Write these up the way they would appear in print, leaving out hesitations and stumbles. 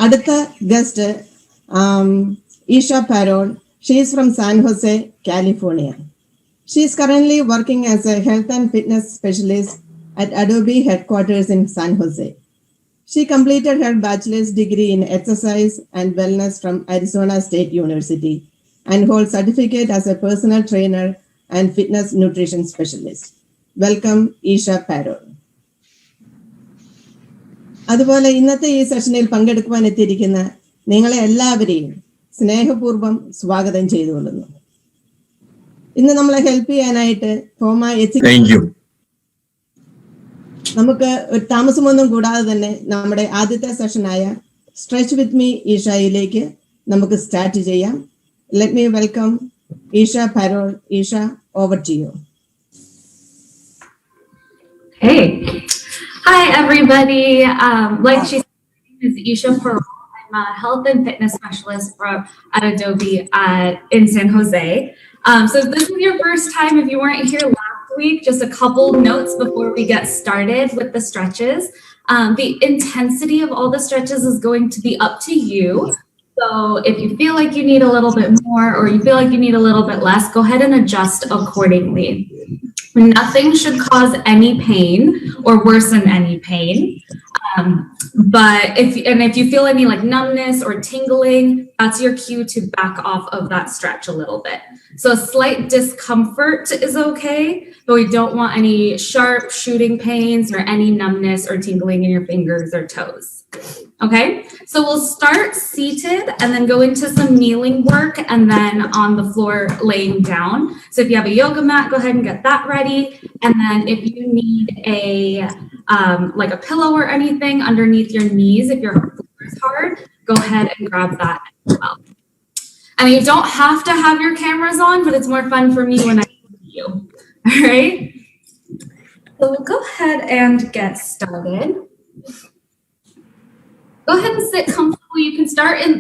അടുത്ത guest Isha Parol. She is from San Jose, California. She is currently working as a health and fitness specialist at Adobe headquarters in San Jose. She completed her bachelor's degree in exercise and wellness from Arizona State University and holds certificate as a personal trainer and fitness nutrition specialist. Welcome, Isha Parol. അതുപോലെ ഇന്നത്തെ ഈ സെഷനിൽ പങ്കെടുക്കുവാൻ എത്തിയിരിക്കുന്ന നിങ്ങളെ എല്ലാവരെയും സ്നേഹപൂർവ്വം സ്വാഗതം ചെയ്തുകൊള്ളുന്നു. ഇന്ന് നമ്മളെ ഹെൽപ്പ് ചെയ്യാനായിട്ട് ഫോമ നമുക്ക് ഒരു താമസമൊന്നും കൂടാതെ തന്നെ നമ്മുടെ ആദ്യത്തെ സെഷനായ സ്ട്രെച്ച് വിത്ത് മീ ഈഷയിലേക്ക് നമുക്ക് സ്റ്റാർട്ട് ചെയ്യാം. Let me welcome Isha Parol. Isha, over to you. Hey, hi everybody. Like she said, my name is Isha Parol. I'm a health and fitness specialist at Adobe in San Jose. So if this is your first time, if you weren't here last week, just a couple notes before we get started with the stretches. The intensity of all the stretches is going to be up to you. So if you feel like you need a little bit more or you feel like you need a little bit less, go ahead and adjust accordingly. Nothing should cause any pain or worsen any pain. But if you feel any like numbness or tingling, that's your cue to back off of that stretch a little bit. So a slight discomfort is okay, but we don't want any sharp shooting pains or any numbness or tingling in your fingers or toes. Okay, so we'll start seated and then go into some kneeling work and then on the floor laying down. So if you have a yoga mat, go ahead and get that ready. And then if you need like a pillow or anything underneath your knees, if your floor is hard, go ahead and grab that as well. And you don't have to have your cameras on, but it's more fun for me when I see you. All right, so we'll go ahead and get started. Go ahead and sit comfortably. You can start in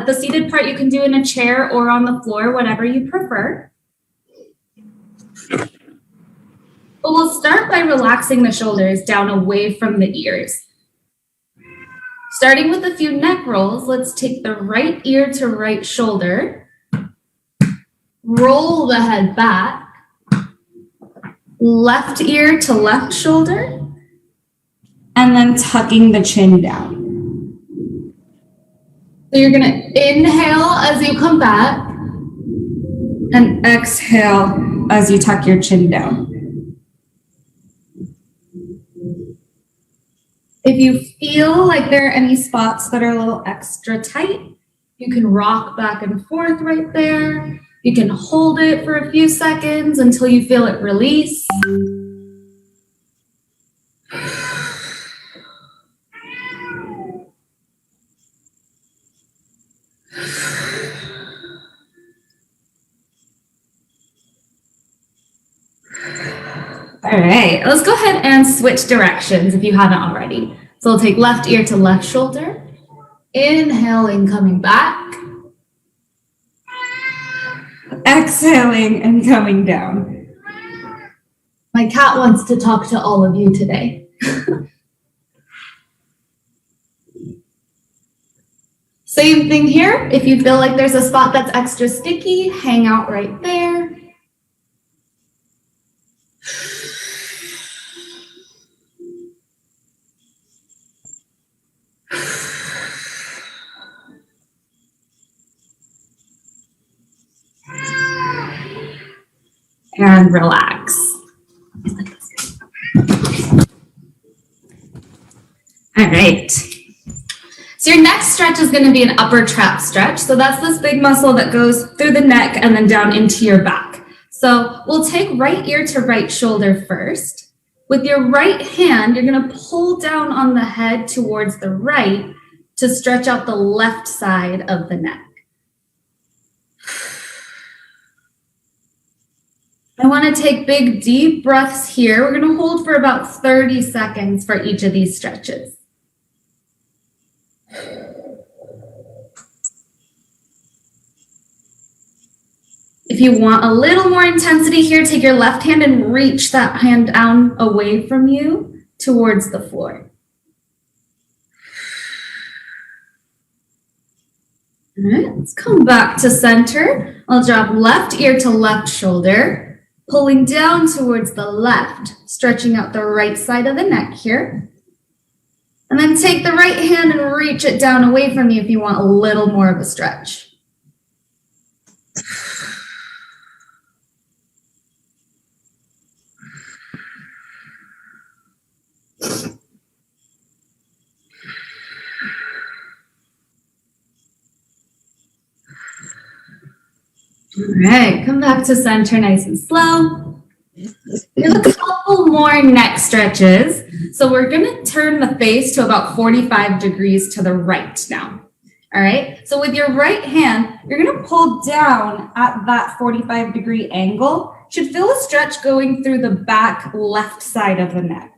the seated part. You can do in a chair or on the floor, whatever you prefer. But we'll start by relaxing the shoulders down away from the ears. Starting with a few neck rolls, let's take the right ear to right shoulder. Roll the head back. Left ear to left shoulder. And then tucking the chin down. So you're going to inhale as you come back and exhale as you tuck your chin down. If you feel like there are any spots that are a little extra tight, you can rock back and forth right there. You can hold it for a few seconds until you feel it release. All right, let's go ahead and switch directions if you haven't already. So we'll take left ear to left shoulder. Inhaling, coming back. Exhaling and coming down. My cat wants to talk to all of you today. Same thing here. If you feel like there's a spot that's extra sticky, hang out right there. And relax. All right. So your next stretch is going to be an upper trap stretch. So that's this big muscle that goes through the neck and then down into your back. So we'll take right ear to right shoulder first. With your right hand, you're going to pull down on the head towards the right to stretch out the left side of the neck. I want to take big, deep breaths here. We're going to hold for about 30 seconds for each of these stretches. If you want a little more intensity here, take your left hand and reach that hand down away from you towards the floor. All right, let's come back to center. I'll drop left ear to left shoulder, pulling down towards the left, stretching out the right side of the neck here. And then take the right hand and reach it down away from you if you want a little more of a stretch. All right, come back to center nice and slow. We have a couple more neck stretches. So we're going to turn the face to about 45 degrees to the right now. All right, so with your right hand, you're going to pull down at that 45-degree angle. You should feel a stretch going through the back left side of the neck.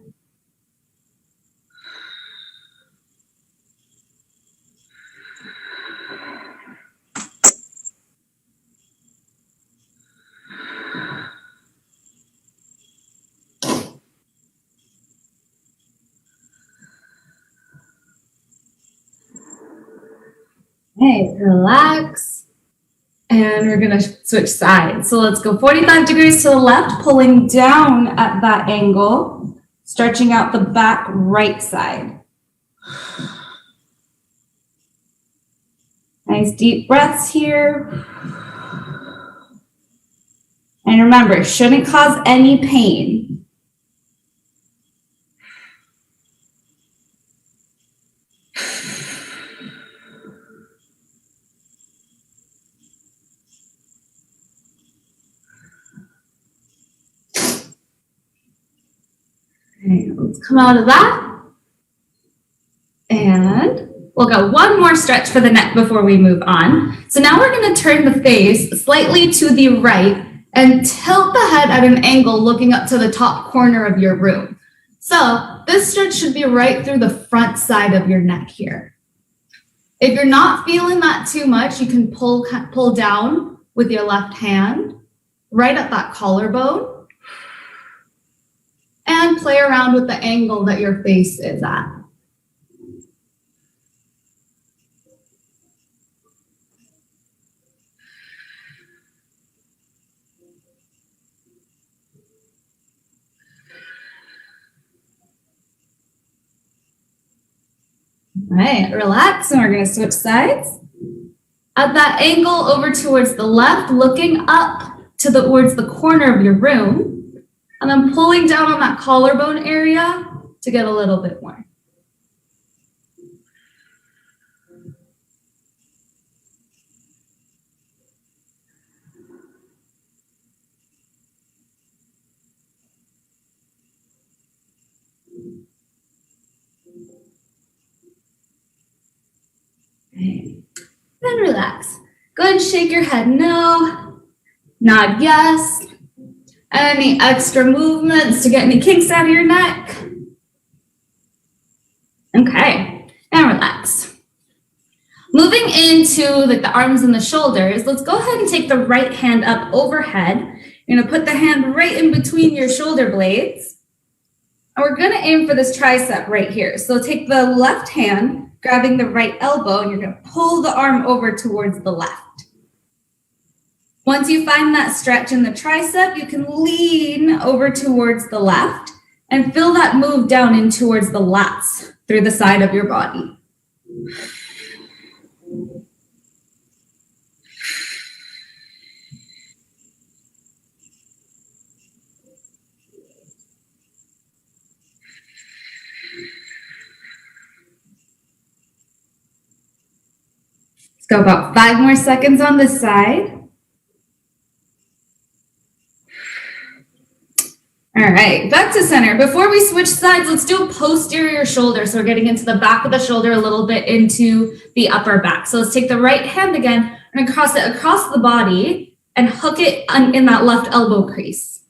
Okay, relax. And we're going to switch sides. So let's go 45 degrees to the left, pulling down at that angle, stretching out the back right side. Nice deep breaths here. And remember, it shouldn't cause any pain. Okay, let's come out of that. And we'll go one more stretch for the neck before we move on. So now we're going to turn the face slightly to the right and tilt the head at an angle looking up to the top corner of your room. So this stretch should be right through the front side of your neck here. If you're not feeling that too much, you can pull down with your left hand right at that collarbone and play around with the angle that your face is at. All right, relax, and we're going to switch sides. At that angle over towards the left, looking up towards the corner of your room, and then pulling down on that collarbone area to get a little bit more. Okay. Then relax. Go ahead and shake your head no, nod yes. Any extra movements to get any kinks out of your neck? Okay, and relax. Moving into the arms and the shoulders, let's go ahead and take the right hand up overhead. You're gonna put the hand right in between your shoulder blades. And we're gonna aim for this tricep right here. So take the left hand, grabbing the right elbow, and you're gonna pull the arm over towards the left. Once you find that stretch in the tricep, you can lean over towards the left and feel that move down in towards the lats through the side of your body. Let's go about 5 more seconds on this side. All right, back to center. Before we switch sides, let's do a posterior shoulder. So we're getting into the back of the shoulder, a little bit into the upper back. So let's take the right hand again and cross it across the body and hook it in that left elbow crease.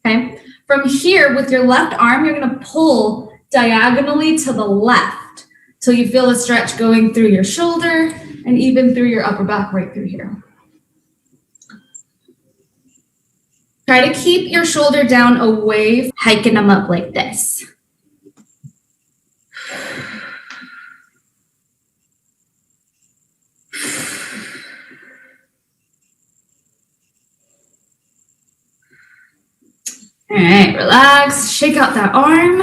Okay. From here, with your left arm, you're going to pull diagonally to the left till you feel a stretch going through your shoulder and even through your upper back right through here. Try to keep your shoulder down away, hiking them up like this. All right, relax, shake out that arm.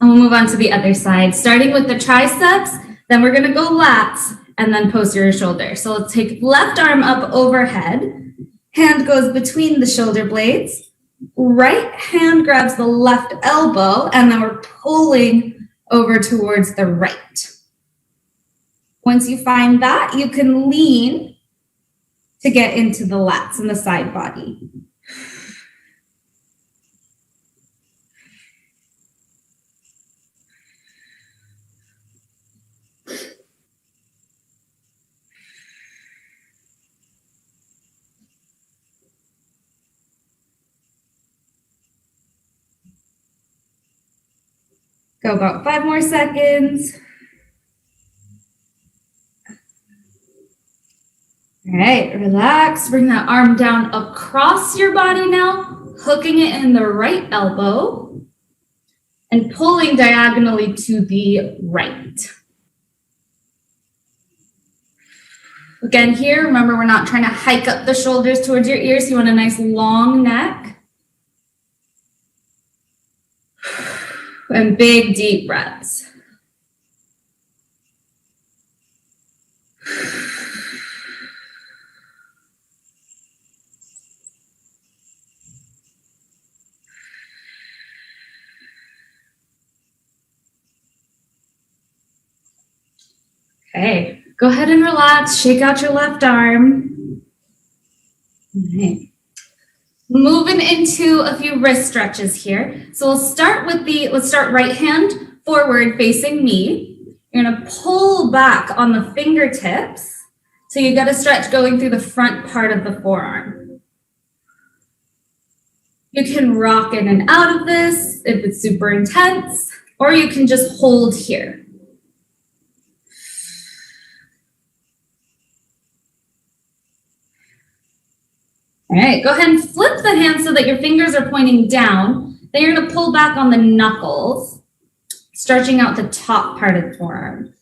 And we'll move on to the other side, starting with the triceps. Then we're gonna go lats and then posterior shoulder. So let's take left arm up overhead. Hand goes between the shoulder blades. Right hand grabs the left elbow, and then we're pulling over towards the right. Once you find that, you can lean to get into the lats and the side body. Go about 5 more seconds. All right, relax. Bring that arm down across your body now, hooking it in the right elbow and pulling diagonally to the right. Again, here, remember, we're not trying to hike up the shoulders towards your ears. You want a nice long neck. And big, deep breaths. Okay, go ahead and relax. Shake out your left arm. All right. Moving into a few wrist stretches here. So we'll start with let's start right hand forward facing me. You're gonna pull back on the fingertips. So you got a stretch going through the front part of the forearm. You can rock in and out of this if it's super intense, or you can just hold here. All right, go ahead and flip the hand so that your fingers are pointing down. Then you're going to pull back on the knuckles, stretching out the top part of the forearm.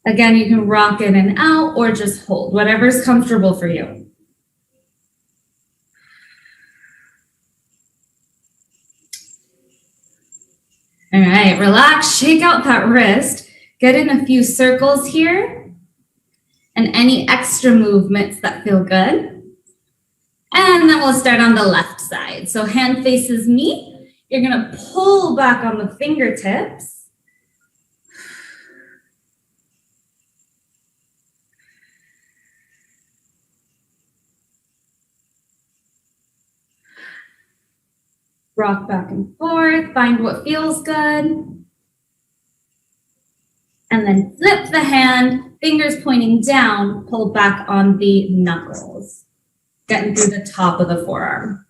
Again, you can rock in and out or just hold, whatever's comfortable for you. All right, relax, shake out that wrist, get in a few circles here, and any extra movements that feel good. And then we'll start on the left side. So hand faces me, you're gonna pull back on the fingertips. Rock back and forth, find what feels good. And then flip the hand, fingers pointing down, pull back on the knuckles, getting through the top of the forearm.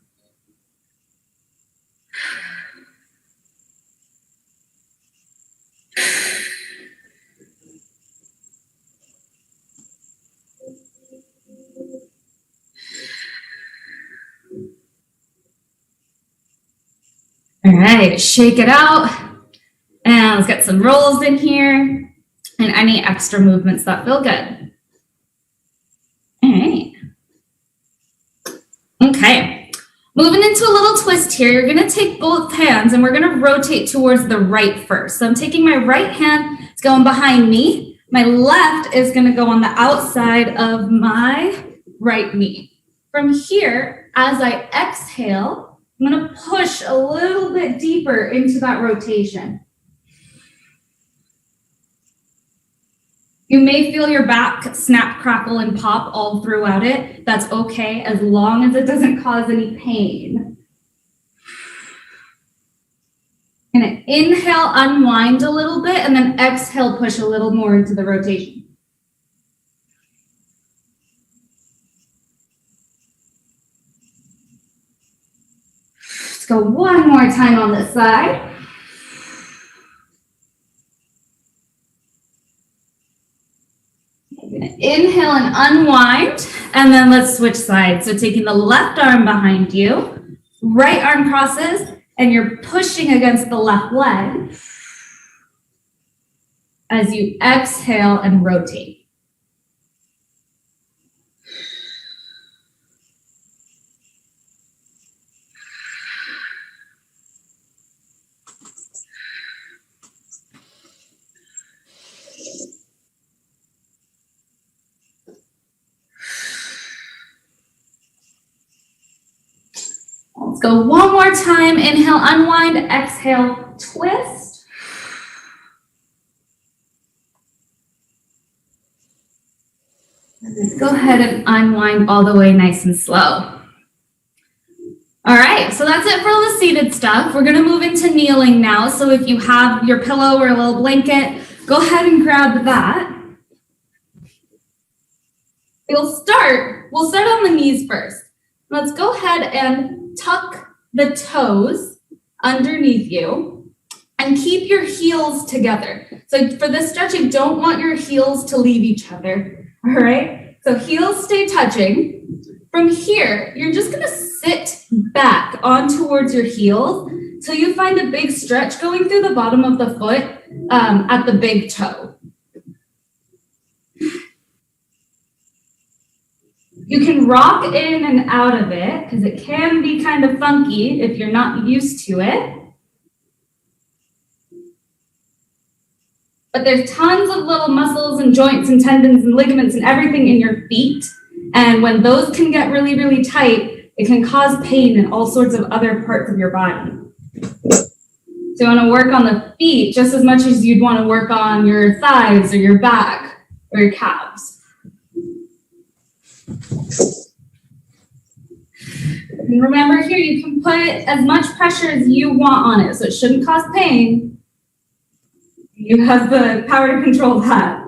All right, shake it out. And let's get some rolls in here and any extra movements that feel good. All right. Okay, moving into a little twist here. You're gonna take both hands and we're gonna rotate towards the right first. So I'm taking my right hand, it's going behind me. My left is gonna go on the outside of my right knee. From here, as I exhale, I'm going to push a little bit deeper into that rotation. You may feel your back snap, crackle, and pop all throughout it. That's okay, as long as it doesn't cause any pain. And inhale, unwind a little bit, and then exhale, push a little more into the rotation. Let's go one more time on this side. I'm gonna inhale and unwind, and then let's switch sides. So taking the left arm behind you, right arm crosses, and you're pushing against the left leg. as you exhale and rotate. Let's go one more time. Inhale, unwind, exhale, twist. And then go ahead and unwind all the way nice and slow. All right, so that's it for all the seated stuff. We're gonna move into kneeling now. So if you have your pillow or a little blanket, go ahead and grab that. We'll start on the knees first. Let's go ahead and tuck the toes underneath you and keep your heels together. So for this stretch, you don't want your heels to leave each other, all right? So heels stay touching. From here, you're just gonna sit back on towards your heels till you find a big stretch going through the bottom of the foot at the big toe. You can rock in and out of it because it can be kind of funky if you're not used to it. But there's tons of little muscles and joints and tendons and ligaments and everything in your feet. And when those can get really, really tight, it can cause pain in all sorts of other parts of your body. So you want to work on the feet just as much as you'd want to work on your thighs or your back or your calves. And remember here, you can put as much pressure as you want on it, so it shouldn't cause pain. You have the power to control that.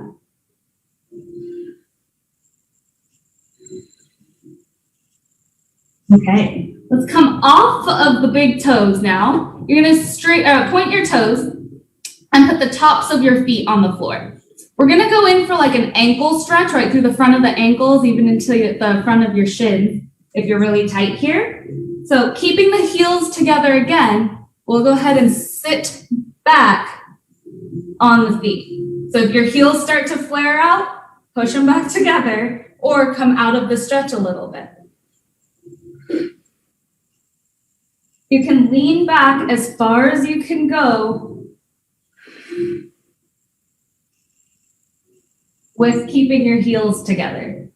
Okay, let's come off of the big toes now. You're gonna point your toes and put the tops of your feet on the floor. We're gonna go in for like an ankle stretch right through the front of the ankles, even into the front of your shins, if you're really tight here. So keeping the heels together again, we'll go ahead and sit back on the feet. So if your heels start to flare out, push them back together or come out of the stretch a little bit. You can lean back as far as you can go with keeping your heels together.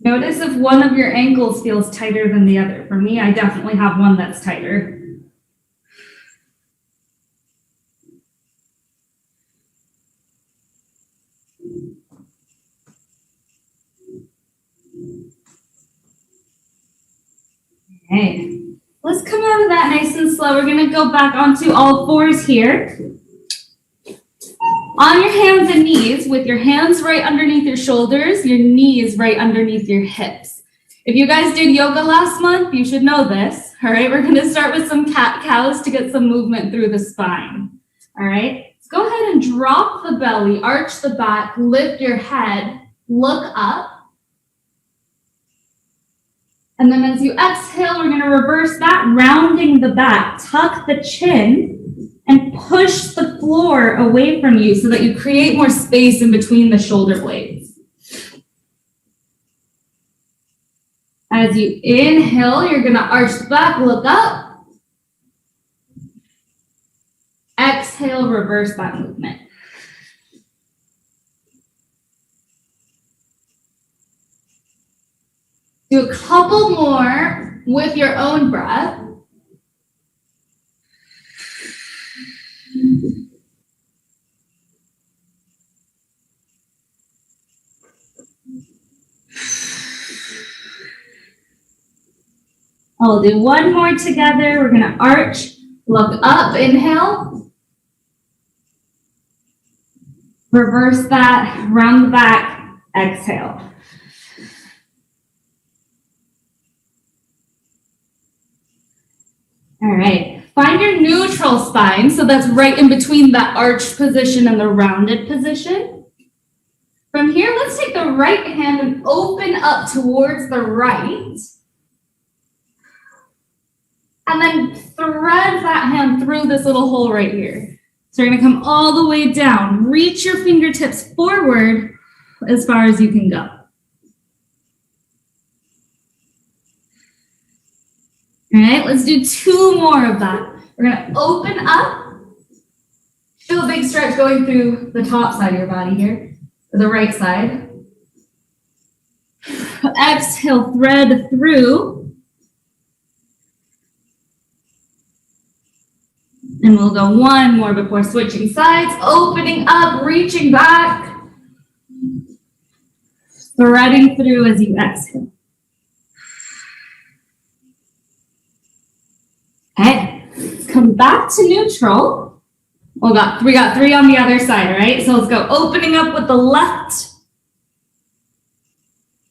Notice if one of your ankles feels tighter than the other. For me, I definitely have one that's tighter. Okay, let's come out of that nice and slow. We're gonna go back onto all fours here. On your hands and knees, with your hands right underneath your shoulders, your knees right underneath your hips. If you guys did yoga last month, you should know this. All right, we're gonna start with some cat-cows to get some movement through the spine. All right, let's go ahead and drop the belly, arch the back, lift your head, look up. And then as you exhale, we're gonna reverse that, rounding the back, tuck the chin, and push the floor away from you so that you create more space in between the shoulder blades. As you inhale, you're gonna arch the back, look up. Exhale, reverse that movement. Do a couple more with your own breath. I'll do one more together. We're gonna arch, look up, inhale. Reverse that, round the back, exhale. All right, find your neutral spine. So that's right in between that arched position and the rounded position. From here, let's take the right hand and open up towards the right. And then thread that hand through this little hole right here. So you're gonna come all the way down. Reach your fingertips forward as far as you can go. All right, let's do 2 more of that. We're gonna open up. Feel a big stretch going through the top side of your body here, or the right side. Exhale, thread through. And we'll go 1 more before switching sides. Opening up, reaching back. Threading through as you exhale. Okay, let's come back to neutral. We got 3 on the other side, right? So let's go opening up with the left.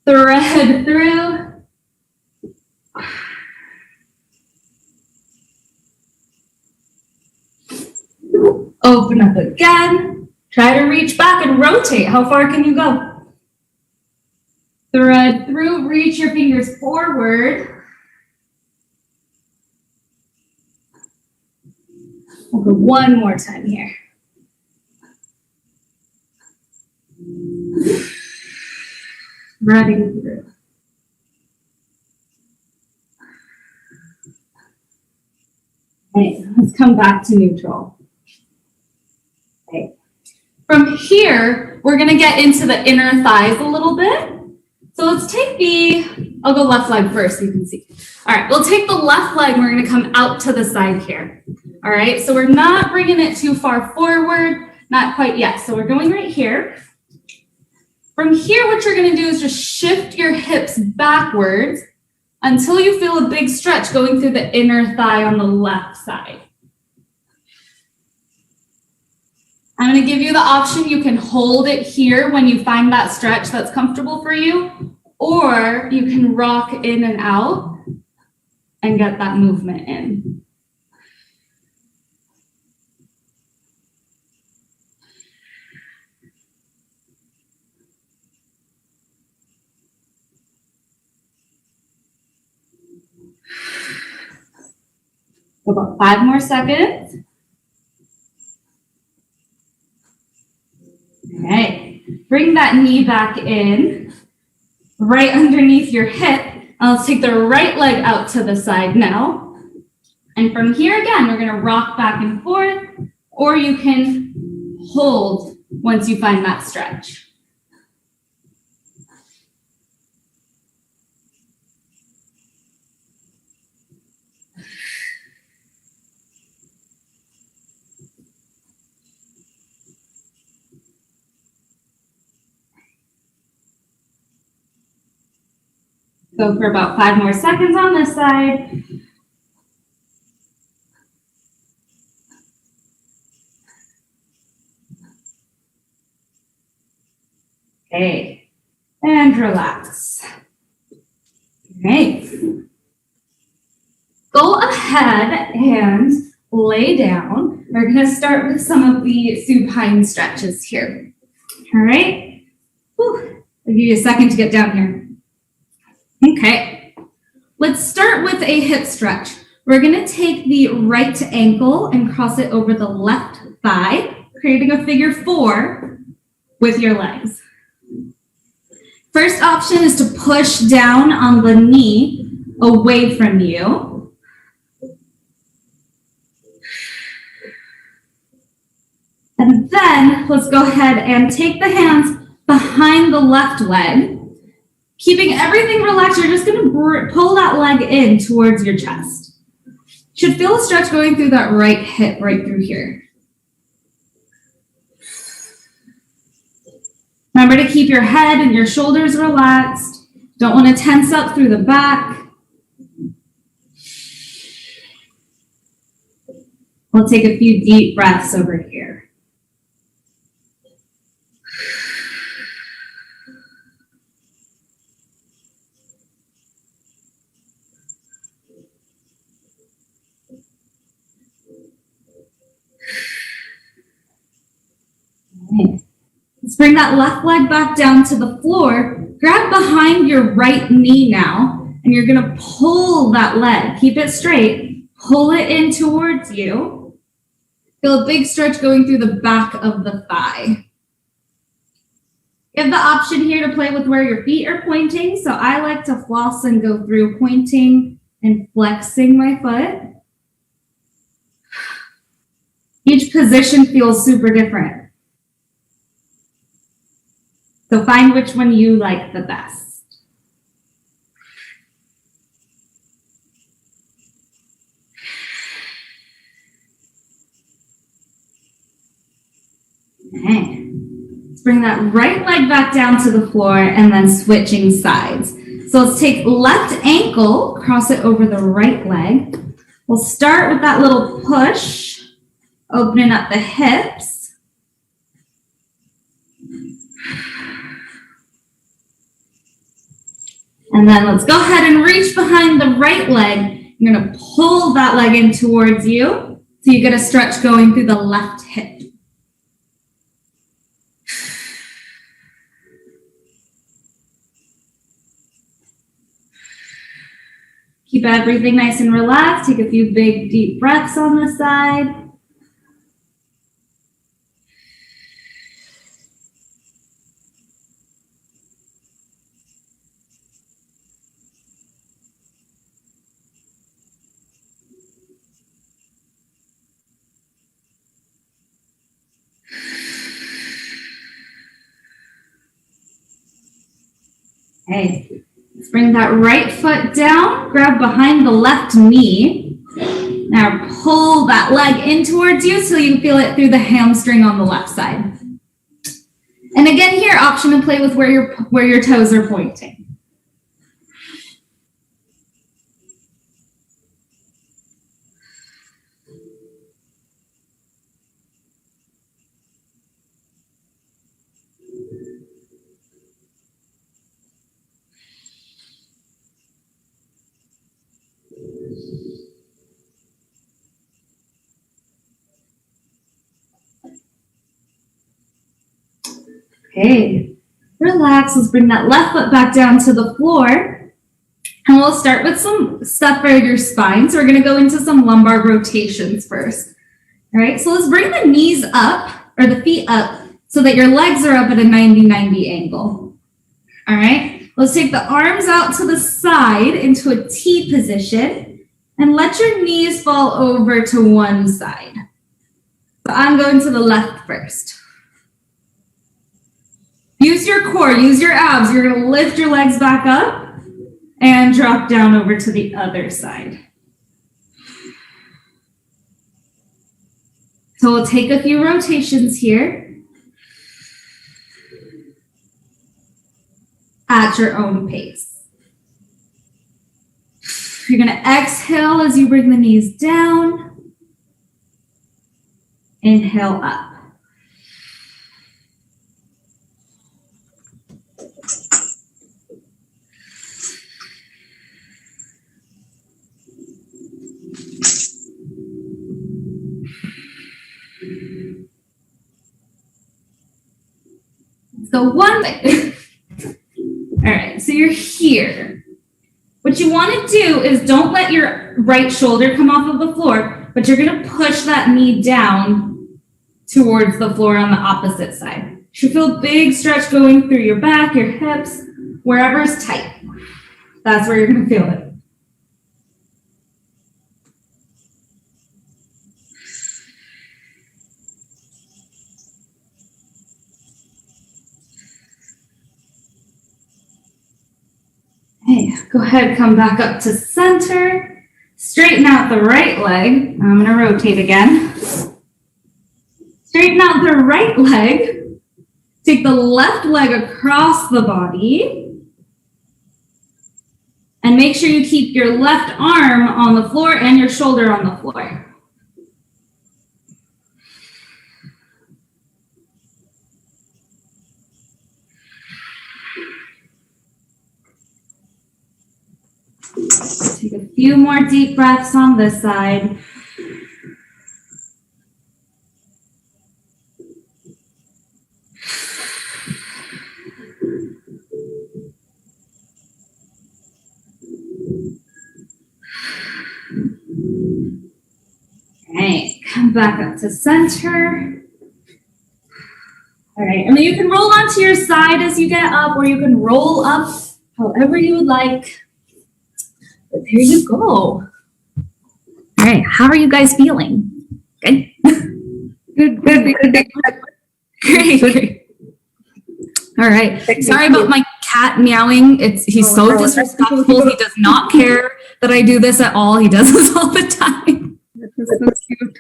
Thread through. Open up again. Try to reach back and rotate. How far can you go? Thread through, reach your fingers forward. We'll go 1 more time here. Threading through. Okay, let's come back to neutral. Okay. From here, we're going to get into the inner thighs a little bit. So let's take I'll go left leg first so you can see. All right, we'll take the left leg and we're going to come out to the side here. All right, so we're not bringing it too far forward, not quite yet. So we're going right here. From here, what you're going to do is just shift your hips backwards until you feel a big stretch going through the inner thigh on the left side. I'm going to give you the option. You can hold it here when you find that stretch that's comfortable for you, or you can rock in and out and get that movement in. About 5 more seconds. Okay, bring that knee back in, right underneath your hip. Let's take the right leg out to the side now. And from here again, we're gonna rock back and forth, or you can hold once you find that stretch. Go for about 5 more seconds on this side. Okay, and relax. Okay. Go ahead and lay down. We're gonna start with some of the supine stretches here. All right. Whew. I'll give you a second to get down here. Okay, let's start with a hip stretch. We're gonna take the right ankle and cross it over the left thigh, creating a figure 4 with your legs. First option is to push down on the knee away from you. And then let's go ahead and take the hands behind the left leg. Keeping everything relaxed, you're just going to pull that leg in towards your chest. Should feel a stretch going through that right hip right through here. Remember to keep your head and your shoulders relaxed. Don't want to tense up through the back. We'll take a few deep breaths over here. bring that left leg back down to the floor. Grab behind your right knee now, and you're going to pull that leg. Keep it straight. Pull it in towards you. Feel a big stretch going through the back of the thigh. You have the option here to play with where your feet are pointing. So I like to floss and go through pointing and flexing my foot. Each position feels super different. So find which one you like the best. Okay. Let's bring that right leg back down to the floor and then switching sides. So let's take left ankle, cross it over the right leg. We'll start with that little push, opening up the hips. And then let's go ahead and reach behind the right leg. You're going to pull that leg in towards you. So you get a stretch going through the left hip. Keep everything nice and relaxed. Take a few big, deep breaths on the side. Okay, let's bring that right foot down, grab behind the left knee. Now pull that leg in towards you so you can feel it through the hamstring on the left side. And again here, option to play with where your toes are pointing. Okay, relax. Let's bring that left foot back down to the floor. And we'll start with some stuff for your spine. So we're going to go into some lumbar rotations first. All right, so let's bring the knees up, or the feet up, so that your legs are up at a 90-90 angle. All right, let's take the arms out to the side into a T position, and let your knees fall over to one side. So I'm going to the left first. Use your core, use your abs. You're going to lift your legs back up and drop down over to the other side. So we'll take a few rotations here at your own pace. You're going to exhale as you bring the knees down. Inhale up. So one thing. All right, so you're here. What you want to do is don't let your right shoulder come off of the floor, but you're going to push that knee down towards the floor on the opposite side. You should feel a big stretch going through your back, your hips, wherever's tight. That's where you're going to feel it. Okay, go ahead, come back up to center. Straighten out the right leg. I'm going to rotate again. Straighten out the right leg. Take the left leg across the body. And make sure you keep your left arm on the floor and your shoulder on the floor. Take a few more deep breaths on this side. back up to center. All right, and then you can roll onto your side as you get up, or you can roll up however you would like. But there you go. All right, how are you guys feeling? Good? Good. Great. All right, sorry about my cat meowing. He's so disrespectful. He does not care that I do this at all. He does this all the time. That was so cute.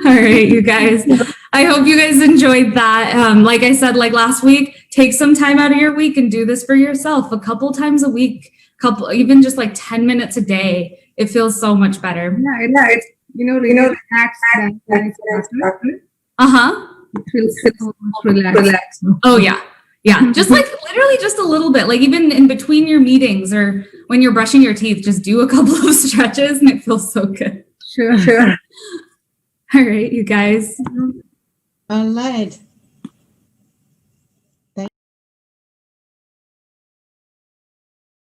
All right, you guys. I hope you guys enjoyed that. Like I said, like last week, take some time out of your week and do this for yourself a couple times a week, even just like 10 minutes a day. It feels so much better. Yeah, it's relax. It feels so much relaxed. Oh yeah. Yeah. Just like literally just a little bit, like even in between your meetings or when you're brushing your teeth, just do a couple of stretches and it feels so good. Sure. All right, you guys. All right.